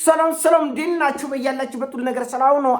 ሰላም ሰላም ዲናችሁ በያላችሁ በጥሉ ነገር ሰላም ነው።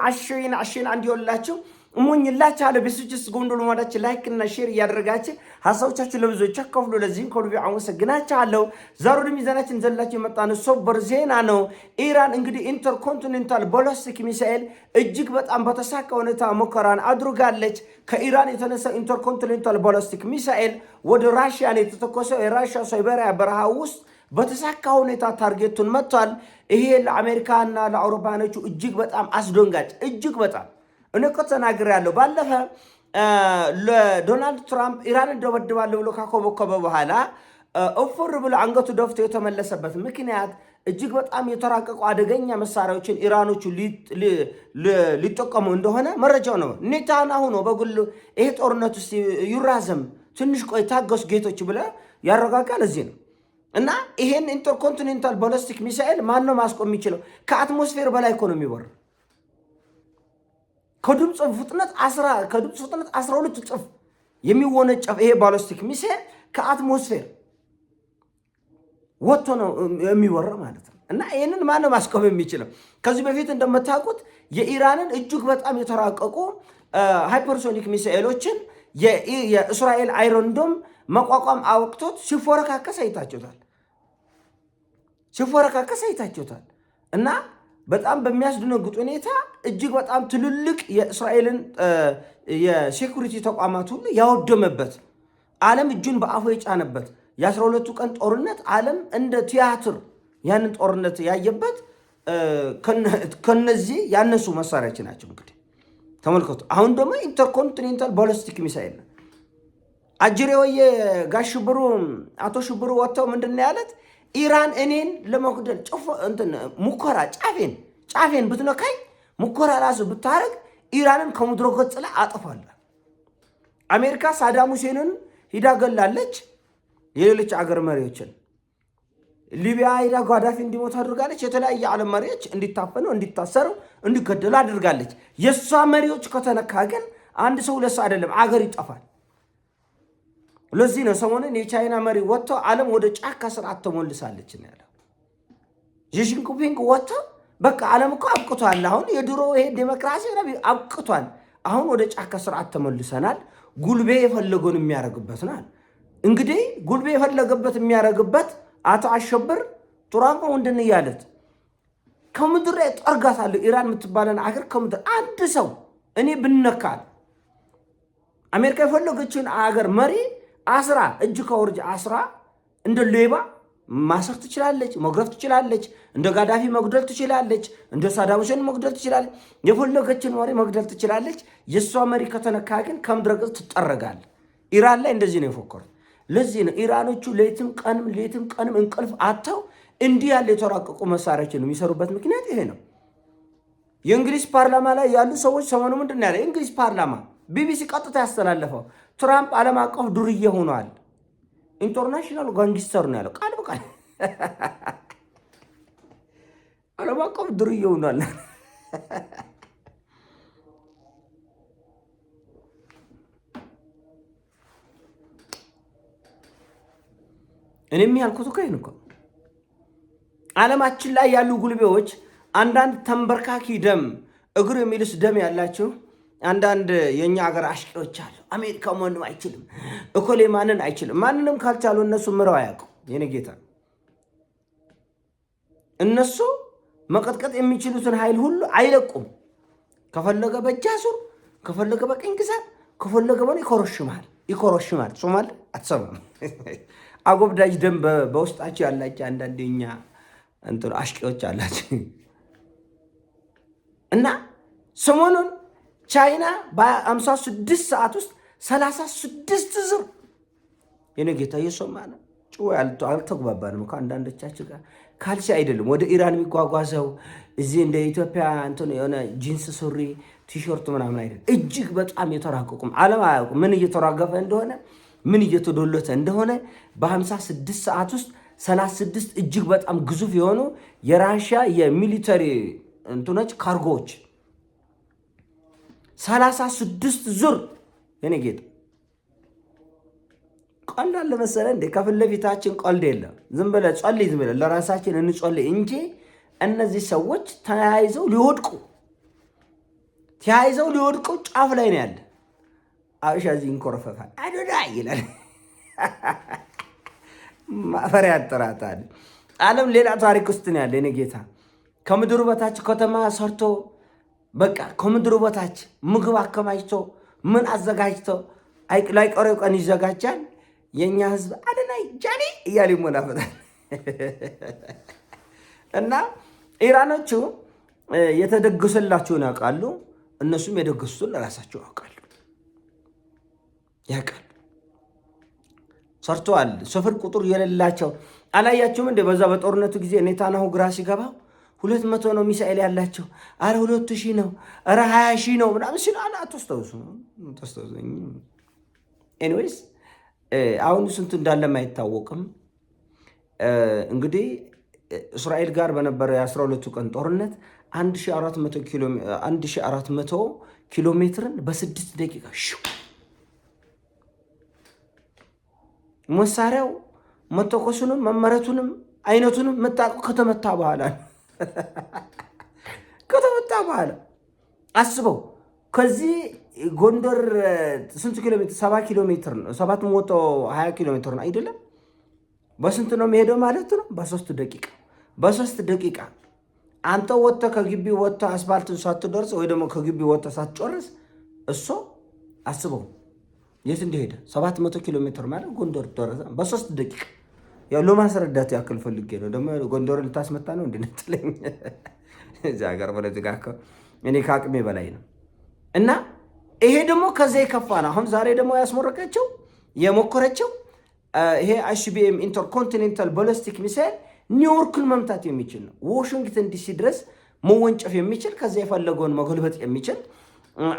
አሽን እንዲወላችሁ እሞኝላችሁ አለ በሱጭስ ጎንዶሎ ማዳች ላይክ እና ሼር ያደረጋችሁ ሐሳቦቻችሁ ለብዙዎች አካፍሉ። ለዚህም ከልብ አመሰግናችኋለሁ። ዛሬ ወደ ሚዛናችን ዘላችሁ የመጣነው ሶበር ዜና ነው። ኢራን እንግዲህ ኢንተርኮንቲኔንታል ባላስቲክ ሚሳኤል እጅግ በጣም በተሳካ ሁኔታ ሙከራን አድርጋለች። ከኢራን የተነሳው ኢንተርኮንቲኔንታል ባላስቲክ ሚሳኤል ወደ ራሽያ ነው የተተኮሰው። የራሽያ ሳይቤሪያ በረሃ ውስጥ በተሳካ ሁኔታ ታርጌቱን መጥቷል። ይሄ ለአሜሪካና ለአውሮፓኖቹ እጅግ በጣም አስደንጋጭ እጅግ በጣም እኔ እኮ ተናግሬያለሁ። ባለፈ ለዶናልድ ትራምፕ ኢራን እንደበድባለሁ ብሎ ካኮበኮበ በኋላ እፍር ብሎ አንገቱ ደፍቶ የተመለሰበት ምክንያት እጅግ በጣም የተራቀቁ አደገኛ መሳሪያዎችን ኢራኖቹ ሊጠቀሙ እንደሆነ መረጃው ነው። ኔታንያሁ ነው በግሉ ይሄ ጦርነት ውስጥ ይራዘም ትንሽ ቆይ ታገሱ ጌቶች ብለ ያረጋጋል። እዚህ ነው እና ይሄን ኢንተርኮንቲኔንታል ባላስቲክ ሚሳኤል ማን ነው ማስቆም የሚችለው? ከአትሞስፌር በላይ እኮ ነው የሚወር። ከድምፅ ፍጥነት 12 እጥፍ የሚወነጨፍ ይሄ ባላስቲክ ሚሳኤል ከአትሞስፌር ወጥቶ ነው የሚወራ ማለት ነው። እና ይሄንን ማን ነው ማስቆም የሚችለው? ከዚህ በፊት እንደምታውቁት የኢራንን እጅግ በጣም የተራቀቁ ሃይፐርሶኒክ ሚሳኤሎችን የእስራኤል አይረን ዶም መቋቋም አውቅቶት ሲፎረካከስ አይታችሁታል። እና በጣም በሚያስደነግጥ ሁኔታ እጅግ በጣም ትልልቅ የእስራኤልን የሴኩሪቲ ተቋማት ሁሉ ያወደመበት ዓለም እጁን በአፉ የጫነበት የ12ቱ ቀን ጦርነት ዓለም እንደ ቲያትር ያንን ጦርነት ያየበት ከነዚህ ያነሱ መሳሪያዎች ናቸው። እንግዲህ ተመልከቱ። አሁን ደግሞ ኢንተርኮንቲኔንታል ባላስቲክ ሚሳኤል ነው። አጅሬው የጋሽ ሽብሩ አቶ ሽብሩ ወጥተው ምንድነው ያለት? ኢራን እኔን ለመግደል ሙከራ ጫፌን ብትነካኝ ሙከራ ራሱ ብታረግ ኢራንን ከምድረ ገጽ ላይ አጥፋለሁ። አሜሪካ ሳዳም ሁሴንን ሂዳ ገላለች። የሌሎች አገር መሪዎችን ሊቢያ ሂዳ ጋዳፊ እንዲሞት አድርጋለች። የተለያየ ዓለም መሪዎች እንዲታፈኑ፣ እንዲታሰሩ፣ እንዲገደሉ አድርጋለች። የሷ መሪዎች ከተነካ ግን አንድ ሰው ሁለት ሰው አይደለም አገር ይጠፋል። ለዚህ ነው ሰሞኑን የቻይና መሪ ወጥቶ ዓለም ወደ ጫካ ስርዓት ተሞልሳለች ነው ያለው። ዢጂንፒንግ ወጥቶ በቃ ዓለም እኮ አብቅቷል፣ አሁን የድሮ ይሄ ዴሞክራሲ ነው አብቅቷል፣ አሁን ወደ ጫካ ስርዓት ተሞልሰናል፣ ጉልቤ የፈለገውን የሚያደርግበት ነው። እንግዲህ ጉልቤ የፈለገበት የሚያደርግበት አቶ አሸብር ጡራንቆ ምንድን ያለት ከምድር ላይ ጠርጋታለሁ ኢራን የምትባለን አገር ከምድር አንድ ሰው እኔ ብነካል አሜሪካ የፈለገችን አገር መሪ አስራ እጅ ከወርጅ አስራ እንደ ሌባ ማሰር ትችላለች፣ መግረፍ ትችላለች፣ እንደ ጋዳፊ መግደል ትችላለች፣ እንደ ሳዳም ሁሴን መግደል ትችላለች፣ የፈለገችን መሪ መግደል ትችላለች። የሷ መሪ ከተነካ ግን ከምድረ ገጽ ትጠረጋል። ኢራን ላይ እንደዚህ ነው የፎከሩት። ለዚህ ነው ኢራኖቹ ሌትም ቀንም እንቅልፍ አጥተው እንዲህ ያለ የተራቀቁ መሳሪያዎችን የሚሰሩበት ምክንያት ይሄ ነው። የእንግሊዝ ፓርላማ ላይ ያሉ ሰዎች ሰሞኑ ምንድን ያለ የእንግሊዝ ፓርላማ ቢቢሲ ቀጥታ ያስተላለፈው ትራምፕ ዓለም አቀፍ ዱርዬ ሆኗል፣ ኢንተርናሽናል ጋንግስተር ነው ያለው ቃል በቃል ዓለም አቀፍ ዱርዬ ሆኗል። እኔም ያልኩት እኮ ይሄን እኮ ዓለማችን ላይ ያሉ ጉልቤዎች አንዳንድ ተንበርካኪ ደም እግር የሚልስ ደም ያላቸው አንዳንድ የኛ ሀገር አሽቂዎች አሉ። አሜሪካ ማንም አይችልም፣ እኮሌ ማንን አይችልም። ማንንም ካልቻሉ እነሱ ምረው አያውቁ። የኔ ጌታ እነሱ መቀጥቀጥ የሚችሉትን ኃይል ሁሉ አይለቁም። ከፈለገ በእጅ አዙር፣ ከፈለገ በቀኝ ግዛት፣ ከፈለገ በሆነ ይኮረሽማል። ሶማል አትሰማም። አጎብዳጅ ደም በውስጣቸው ያላቸው አንዳንድ የኛ እንትን አሽቂዎች አላቸው። እና ሰሞኑን ቻይና በ56 ሰዓት ውስጥ 36 ዙር የኔ ጌታ የሶማ ነው ጭው አልተግባባንም እኮ አንዳንዶቻችን ጋር ካልሲ አይደለም ወደ ኢራን የሚጓጓዘው እዚህ እንደ ኢትዮጵያ እንትን የሆነ ጂንስ ሱሪ ቲሸርት ምናምን አይደለም። እጅግ በጣም የተራቀቁም ዓለም አያውቁም ምን እየተራገፈ እንደሆነ ምን እየተዶለተ እንደሆነ። በ56 ሰዓት ውስጥ 36 እጅግ በጣም ግዙፍ የሆኑ የራሽያ የሚሊተሪ እንትኖች ካርጎዎች 36 ዙር የኔ ጌታ ቀልድ አለ መሰለህ እንዴ? ከፊት ለፊታችን ቀልድ የለም። ዝም ብለህ ጸልይ፣ ዝም ብለህ ለራሳችን እንጸልይ እንጂ እነዚህ ሰዎች ተያይዘው ሊወድቁ ጫፍ ላይ ነው ያለ። አብሻ እዚህ እንኮረፈፋል አዶዳ ይላል። ማፈሪያ ያጠራታል። ዓለም ሌላ ታሪክ ውስጥ ነው ያለ። እኔ ጌታ ከምድሩ በታች ከተማ ሰርቶ በቃ ከምድሩ በታች ምግብ አከማችቶ ምን አዘጋጅቶ ላይ ቀሪው ቀን ይዘጋጃል። የኛ ህዝብ አደናይ ጃኒ እያለ ይሞላበታል። እና ኢራኖቹ የተደገሰላቸውን ያውቃሉ። እነሱም የደገሱትን ለራሳቸው ያውቃሉ። ሰርተዋል። ስፍር ቁጥር የሌላቸው አላያቸውም እንደ በዛ በጦርነቱ ጊዜ ኔታንያሁ ግራ ሲገባ 200 ነው ሚሳኤል ያላቸው፣ አረ 2000 ነው፣ አረ 20,000 ነው ምናምን ሲል አትስተውሱ። ኤኒዌይስ አሁን ስንት እንዳለም አይታወቅም። እንግዲህ እስራኤል ጋር በነበረው የ12ቱ ቀን ጦርነት 1400 ኪሎ ሜትርን በ6 ደቂቃ መሳሪያው መተኮሱንም መመረቱንም አይነቱንም መጣቁ ከተመታ በኋላ አስበው። ከዚህ ጎንደር ስንት ኪሎ ሜትር? 7 ኪሎ ሜትር ነው። 720 ኪሎ ሜትር ነው አይደለም? በስንት ነው የሚሄደው ማለት ነው? በ3 ደቂቃ አንተ ወጥተህ ከግቢ ወጥተህ አስፋልትን ሳትደርስ ወይ ደግሞ ከግቢ ወጥተህ ሳትጨርስ እሱ አስበው የት እንደሄደ 700 ኪሎ ሜትር ማለት ጎንደር ደረሰ በ3 ደቂቃ። ያው ለማስረዳት ያክል ፈልጌ ነው። ደግሞ ጎንደር ልታስመታ ነው እንድንጥለኝ እዚህ ሀገር ፖለቲካ እኔ ከአቅሜ በላይ ነው። እና ይሄ ደግሞ ከዛ የከፋ ነው። አሁን ዛሬ ደግሞ ያስመረቀችው የሞከረችው ይሄ አይሲቢኤም ኢንተርኮንቲኔንታል ባሊስቲክ ሚሳይል ኒውዮርክን መምታት የሚችል ነው። ዋሽንግተን ዲሲ ድረስ መወንጨፍ የሚችል ከዛ የፈለገውን መጎልበጥ የሚችል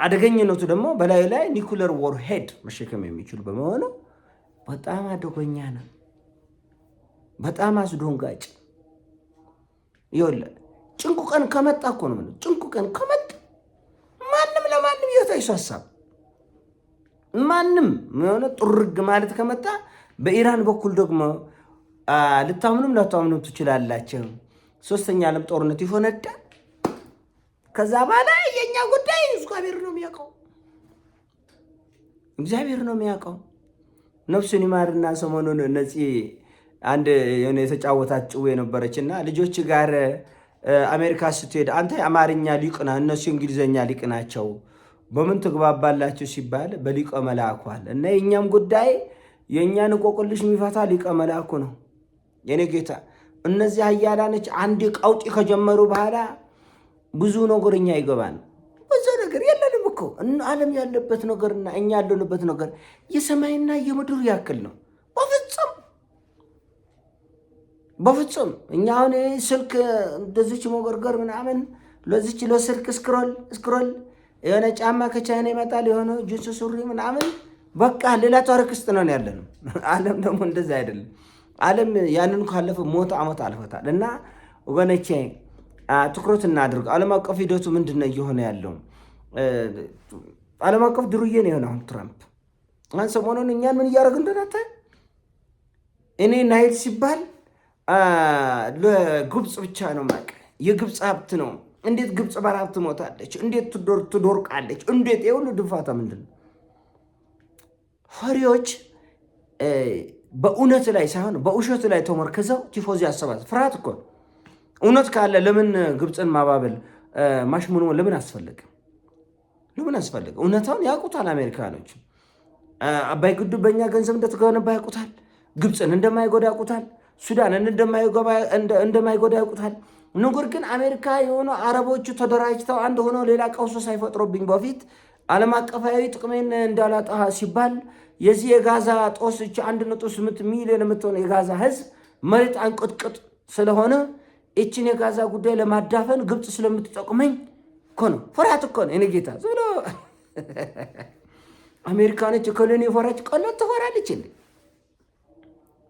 አደገኝነቱ ደግሞ በላዩ ላይ ኒኩለር ወር ሄድ መሸከም የሚችሉ በመሆኑ በጣም አደገኛ ነው። በጣም አስደንጋጭ። ይኸውልህ ጭንቁ ቀን ከመጣ እኮ ነው። ጭንቁ ቀን ከመጣ ማንም ለማንም ይወጣ ይሳሳብ። ማንም የሆነ ጥርግ ማለት ከመጣ በኢራን በኩል ደግሞ ልታምኑም ላታምኑም ትችላላችሁ። 3ኛ ዓለም ጦርነት ይፈነዳል። ከዛ በኋላ የኛ ጉዳይ እግዚአብሔር ነው የሚያውቀው። ነፍሱን ይማርና ሰሞኑን እነዚህ አንድ የሆነ የተጫወታት ጭው የነበረችና ልጆች ጋር አሜሪካ ስትሄድ አንተ የአማርኛ ሊቅ ነህ፣ እነሱ እንግሊዘኛ ሊቅ ናቸው፣ በምን ትግባባላችሁ ሲባል በሊቀ መልአኩ አለ። እና የእኛም ጉዳይ የእኛን እንቆቅልሽ የሚፈታ ሊቀ መልአኩ ነው። የኔ ጌታ እነዚህ ኃያላኖች አንድ ቀውጢ ከጀመሩ በኋላ ብዙ ነገርኛ ይገባል። ብዙ ነገር የለንም እኮ ዓለም ያለበት ነገርና እኛ ያለንበት ነገር የሰማይና የምድር ያክል ነው። በፍጹም እኛ አሁን ስልክ እንደዚች መገርገር ምናምን ለዚች ለስልክ ስክሮል የሆነ ጫማ ከቻይና ይመጣል የሆነ ጅንስ ሱሪ ምናምን በቃ ሌላ ታሪክ ውስጥ ነው ያለነው። ዓለም ደግሞ እንደዛ አይደለም። ዓለም ያንን ካለፈ ሞት ዓመት አልፈታል። እና ወገኖቼ ትኩረት እናድርግ። ዓለም አቀፍ ሂደቱ ምንድን ነው እየሆነ ያለው? ዓለም አቀፍ ድሩዬ ነው የሆነ። አሁን ትራምፕ ሰሞኑን እኛን ምን እያደረግ እንደናተ እኔ ናይል ሲባል ለግብፅ ብቻ ነው ማቅ የግብፅ ሀብት ነው። እንዴት ግብፅ በረሃብ ትሞታለች? እንዴት ትዶርቃለች? እንዴት የሁሉ ድፋታ ምንድን ነው? ፈሪዎች በእውነት ላይ ሳይሆን በውሸት ላይ ተመርክዘው ቲፎዚ ያሰባል። ፍርሃት እኮ እውነት ካለ ለምን ግብፅን ማባበል ማሽሙኑ ለምን አስፈለገ? እውነታውን ያውቁታል አሜሪካኖች። አባይ ግድብ በእኛ ገንዘብ እንደተገነባ ያውቁታል። ግብፅን እንደማይጎዳ ያውቁታል። ሱዳንን እንደማይጎዳ ያውቁታል። ነገር ግን አሜሪካ የሆኑ አረቦቹ ተደራጅተው አንድ ሆነው ሌላ ቀውሶ ሳይፈጥሩብኝ በፊት ዓለም አቀፋዊ ጥቅሜን እንዳላጣ ሲባል የዚህ የጋዛ ጦስ 1.8 ሚሊዮን የምትሆነ የጋዛ ህዝብ መሬት አንቅጥቅጥ ስለሆነ እችን የጋዛ ጉዳይ ለማዳፈን ግብፅ ስለምትጠቅመኝ እኮ ነው። ፍርሃት እኮ ነው። እኔ ጌታ ዝም ብሎ አሜሪካኖች ኮሎኒ ፈራች ቀሎት ትፈራለች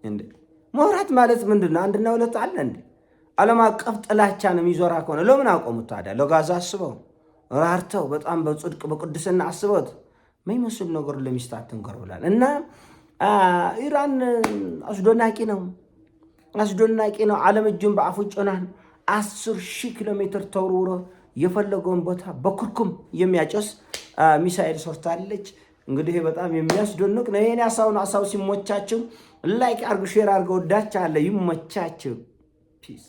እንዴ? መውራት ማለት ምንድን ነው? አንድና ሁለት አለ እንዴ? ዓለም አቀፍ ጥላቻ ነው የሚዞራ ከሆነ ለምን አቆሙት ታዲያ? ለጋዛ አስበው ራርተው በጣም በጽድቅ በቅድስና አስበውት የሚመስል ነገር ለሚስት አትንገር ብላል። እና ኢራን አስደናቂ ነው። ዓለም እጁን በአፉ ጭኗል። 10,000 ኪሎ ሜትር ተወርውሮ የፈለገውን ቦታ በኩርኩም የሚያጨስ ሚሳኤል ሰርታለች። እንግዲህ በጣም የሚያስደንቅ ነው። ይሄን ሀሳብ ሲሞቻችሁ ላይክ አርጉ፣ ሼር አርገው። ወዳችኋለሁ። ይሞቻችሁ። ፒስ